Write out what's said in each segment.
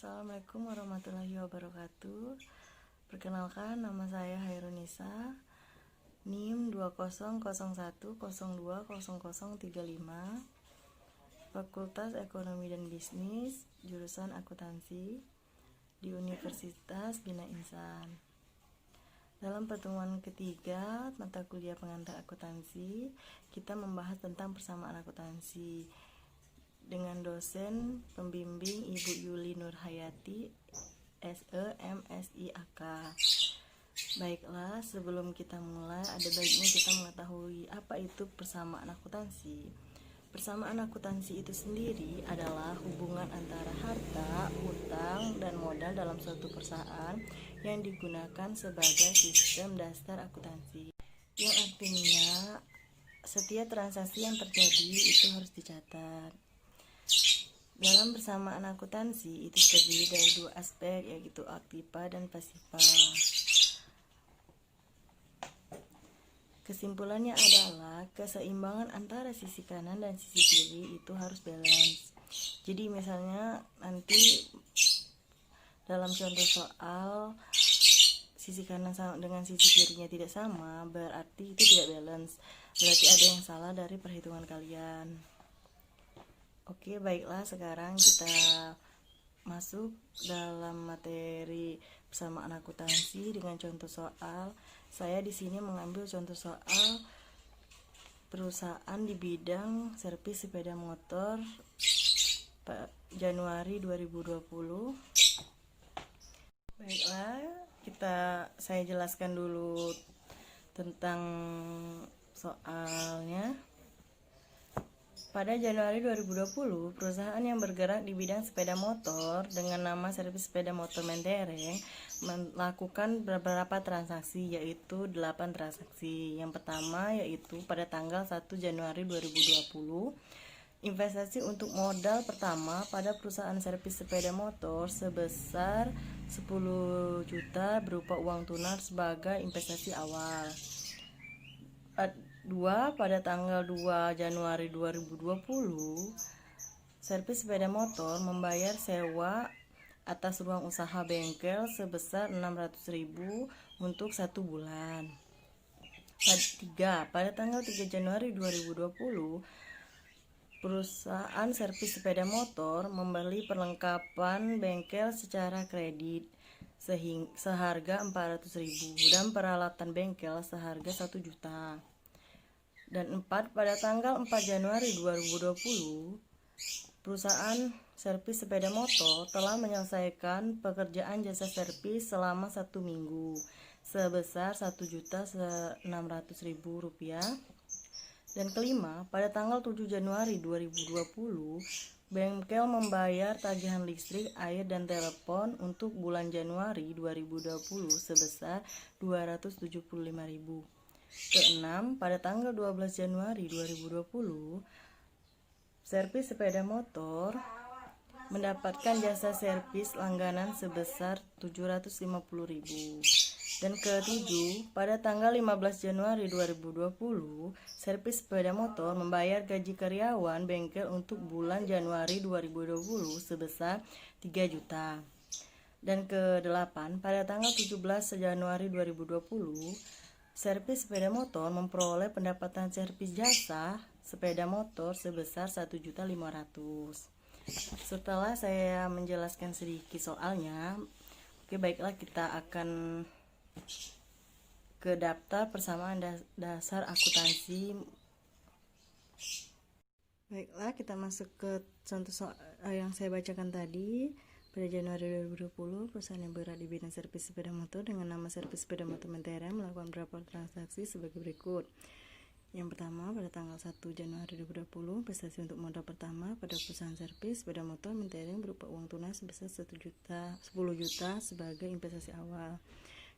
Assalamualaikum warahmatullahi wabarakatuh. Perkenalkan, nama saya Hairunisa, NIM 2001020035, Fakultas Ekonomi dan Bisnis, jurusan Akuntansi di Universitas Bina Insan. Dalam pertemuan ketiga mata kuliah pengantar akuntansi, kita membahas tentang persamaan akuntansi dengan dosen pembimbing Ibu Yuli Nurhayati, SE MSI AK. Baiklah, sebelum kita mulai, ada baiknya kita mengetahui apa itu persamaan akuntansi. Persamaan akuntansi itu sendiri adalah hubungan antara harta, utang, dan modal dalam suatu perusahaan yang digunakan sebagai sistem dasar akuntansi. Yang artinya, setiap transaksi yang terjadi itu harus dicatat. Dalam persamaan akuntansi itu terdiri dari dua aspek, yaitu aktiva dan pasiva. Kesimpulannya adalah keseimbangan antara sisi kanan dan sisi kiri itu harus balance. Jadi misalnya nanti dalam contoh soal sisi kanan sama dengan sisi kirinya tidak sama, berarti itu tidak balance. Berarti ada yang salah dari perhitungan kalian. Oke, baiklah, sekarang kita masuk dalam materi persamaan akuntansi dengan contoh soal. Saya di sini mengambil contoh soal perusahaan di bidang servis sepeda motor Januari 2020. Baiklah, saya jelaskan dulu tentang soalnya. Pada Januari 2020, perusahaan yang bergerak di bidang sepeda motor dengan nama servis sepeda motor Mentereng melakukan beberapa transaksi, yaitu 8 transaksi. Yang pertama yaitu pada tanggal 1 Januari 2020, investasi untuk modal pertama pada perusahaan servis sepeda motor sebesar 10 juta berupa uang tunai sebagai investasi awal. 2. Pada tanggal 2 Januari 2020, servis sepeda motor membayar sewa atas ruang usaha bengkel sebesar 600.000 untuk 1 bulan. 3. Pada tanggal 3 Januari 2020, perusahaan servis sepeda motor membeli perlengkapan bengkel secara kredit seharga 400.000 dan peralatan bengkel seharga 1 juta. Dan 4. Pada tanggal 4 Januari 2020, perusahaan servis sepeda motor telah menyelesaikan pekerjaan jasa servis selama 1 minggu sebesar 1.600.000 rupiah. Dan kelima, pada tanggal 7 Januari 2020, bengkel membayar tagihan listrik, air, dan telepon untuk bulan Januari 2020 sebesar 275.000. Keenam, pada tanggal 12 Januari 2020, servis sepeda motor mendapatkan jasa servis langganan sebesar 750.000. Dan ketujuh, pada tanggal 15 Januari 2020, servis sepeda motor membayar gaji karyawan bengkel untuk bulan Januari 2020 sebesar 3 juta. Dan ke-8, pada tanggal 17 Januari 2020, servis sepeda motor memperoleh pendapatan servis jasa sepeda motor sebesar 1.500.000. Setelah saya menjelaskan sedikit soalnya, oke, baiklah, kita akan ke daftar persamaan dasar akuntansi. Baiklah, kita masuk ke contoh soal yang saya bacakan tadi. Pada Januari 2020, perusahaan yang bergerak di bidang servis sepeda motor dengan nama servis sepeda motor Mentereng melakukan beberapa transaksi sebagai berikut. Yang pertama, pada tanggal 1 Januari 2020, investasi untuk modal pertama pada perusahaan servis sepeda motor Mentereng berupa uang tunai sebesar 10 juta sebagai investasi awal.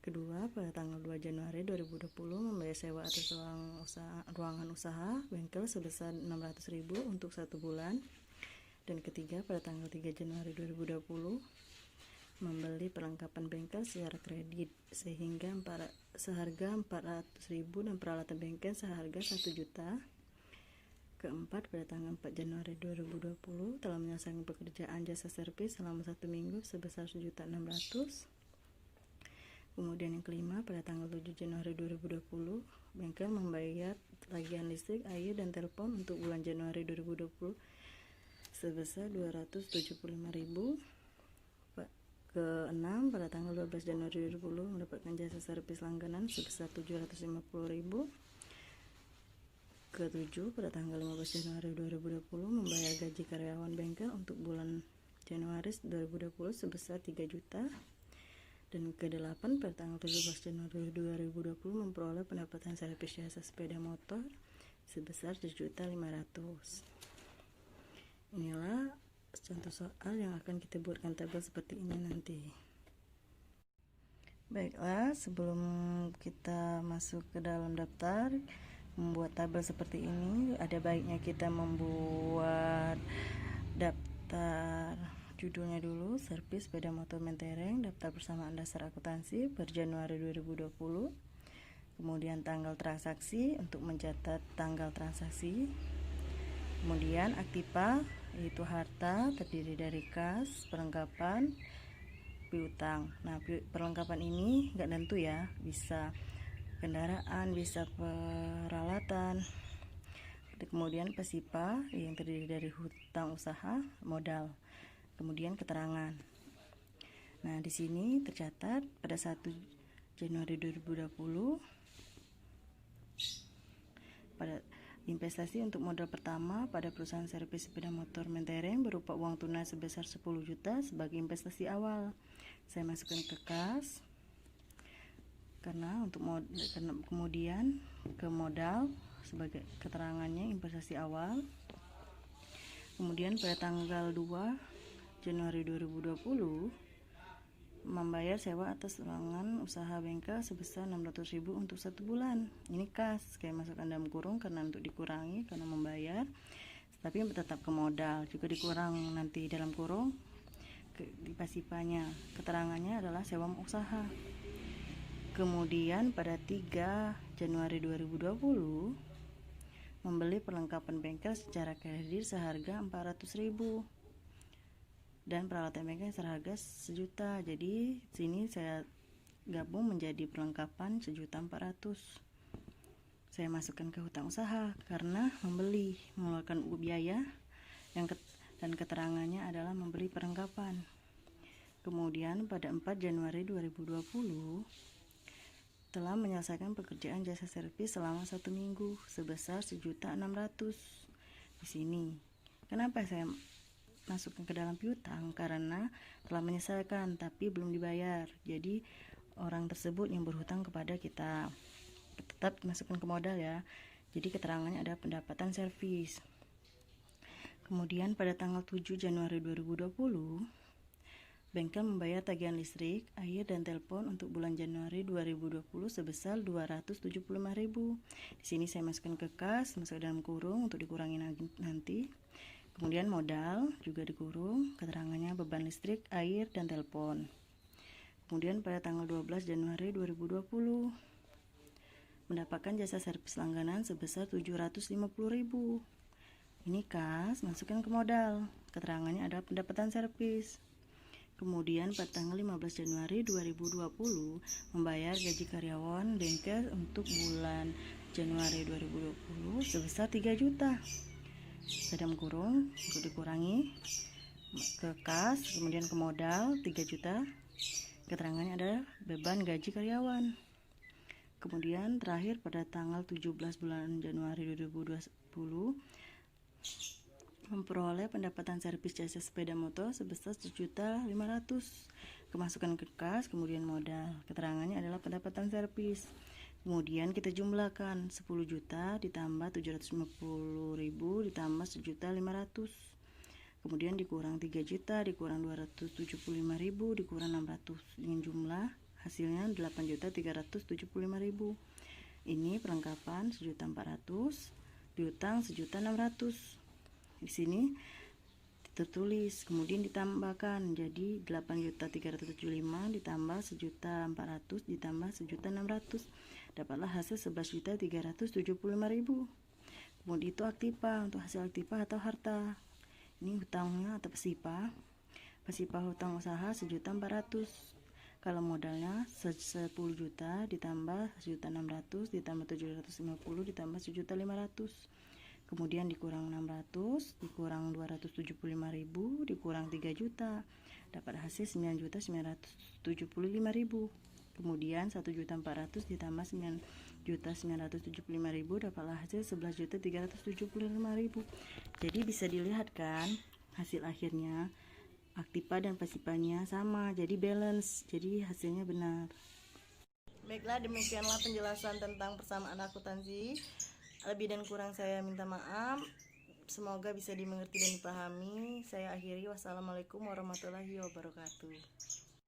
Kedua, pada tanggal 2 Januari 2020, membayar sewa atas ruangan usaha bengkel sebesar 600.000 untuk 1 bulan. Dan ketiga, pada tanggal 3 Januari 2020, membeli perlengkapan bengkel secara kredit seharga 400.000 dan peralatan bengkel seharga 1 juta. keempat pada tanggal 4 Januari 2020 telah menyelesaikan pekerjaan jasa servis selama 1 minggu sebesar 1.600.000. Kemudian yang kelima pada tanggal 7 Januari 2020 bengkel membayar tagihan listrik, air, dan telepon untuk bulan Januari 2020 sebesar 275.000. Keenam pada tanggal 12 Januari 2020 mendapatkan jasa servis langganan sebesar 750.000. Ketujuh pada tanggal 15 Januari 2020 membayar gaji karyawan bengkel untuk bulan Januari 2020 sebesar 3 juta. Dan ke-8 pada tanggal 17 Januari 2020 memperoleh pendapatan servis jasa sepeda motor sebesar 7.500.000. Inilah contoh soal yang akan kita buatkan tabel seperti ini nanti. Baiklah, sebelum kita masuk ke dalam daftar membuat tabel seperti ini, ada baiknya kita membuat daftar judulnya dulu, servis sepeda motor mentereng, daftar persamaan dasar akuntansi per Januari 2020. Kemudian tanggal transaksi untuk mencatat tanggal transaksi. Kemudian aktiva yaitu harta terdiri dari kas, perlengkapan, piutang. Nah, perlengkapan ini nggak tentu ya, bisa kendaraan, bisa peralatan. Kemudian pasipa yang terdiri dari hutang usaha, modal. Kemudian keterangan. Nah, di sini tercatat pada 1 Januari 2020 pada investasi untuk modal pertama pada perusahaan servis sepeda motor mentereng berupa uang tunai sebesar 10 juta sebagai investasi awal. Saya masukkan ke kas karena untuk kemudian ke modal sebagai keterangannya investasi awal. Kemudian pada tanggal 2 Januari 2020 membayar sewa atas ruangan usaha bengkel sebesar 600.000 untuk 1 bulan. Ini kas, saya masukkan dalam kurung karena untuk dikurangi karena membayar, tapi tetap ke modal juga dikurang nanti dalam kurung di pasipanya. Keterangannya adalah sewa usaha. Kemudian pada 3 Januari 2020 membeli perlengkapan bengkel secara kredit seharga 400.000 dan peralatan bengkel seharga 1 juta. Jadi sini saya gabung menjadi perlengkapan 1.400.000. Saya masukkan ke hutang usaha karena membeli mengeluarkan biaya dan keterangannya adalah membeli perlengkapan. Kemudian pada 4 Januari 2020 telah menyelesaikan pekerjaan jasa servis selama 1 minggu sebesar 1.600.000. Di sini kenapa saya masukkan ke dalam piutang? Karena telah menyelesaikan tapi belum dibayar, jadi orang tersebut yang berhutang kepada kita. Tetap masukkan ke modal ya, jadi keterangannya ada pendapatan servis. Kemudian pada tanggal 7 Januari 2020 bengkel membayar tagihan listrik, air, dan telepon untuk bulan Januari 2020 sebesar 275.000. Di sini saya masukkan ke kas, masuk dalam kurung untuk dikurangi nanti. Kemudian modal juga dikurung, keterangannya beban listrik, air, dan telepon. Kemudian pada tanggal 12 Januari 2020 mendapatkan jasa servis langganan sebesar 750.000. Ini kas, masukkan ke modal, keterangannya ada pendapatan servis. Kemudian pada tanggal 15 Januari 2020 membayar gaji karyawan bengkel untuk bulan Januari 2020 sebesar 3 juta. Dalam kurung untuk dikurangi ke kas, kemudian ke modal 3 juta. Keterangannya adalah beban gaji karyawan. Kemudian terakhir pada tanggal 17 bulan Januari 2020 memperoleh pendapatan servis jasa sepeda motor sebesar 1.500.000. Kemasukan ke kas, kemudian modal. Keterangannya adalah pendapatan servis. Kemudian kita jumlahkan 10 juta ditambah 750.000 ditambah 1.500.000. Kemudian dikurang 3 juta dikurang 275.000 dikurang 600. Dengan jumlah hasilnya 8.375.000. Ini perlengkapan 1.400.000, piutang 1.600.000. Di sini tertulis, kemudian ditambahkan jadi 8.375 ditambah 1.400 ditambah 1.600, dapatlah hasil 11.375.000. Kemudian itu aktiva, untuk hasil aktiva atau harta. Ini hutangnya atau pasipa. Pasipa hutang usaha 1.400.000. Kalau modalnya 10 juta ditambah 1.600.000 ditambah 750 ditambah 1.500.000. Kemudian dikurang 600, dikurang 275.000, dikurang 3 juta. Dapat hasil 9.975.000. Kemudian 1.400.000 ditambah 9.975.000 dapatlah hasil 11.375.000. Jadi bisa dilihat kan hasil akhirnya aktiva dan pasipanya sama, jadi balance, jadi hasilnya benar. Baiklah, demikianlah penjelasan tentang persamaan akuntansi. Lebih dan kurang saya minta maaf. Semoga bisa dimengerti dan dipahami. Saya akhiri, wassalamualaikum warahmatullahi wabarakatuh.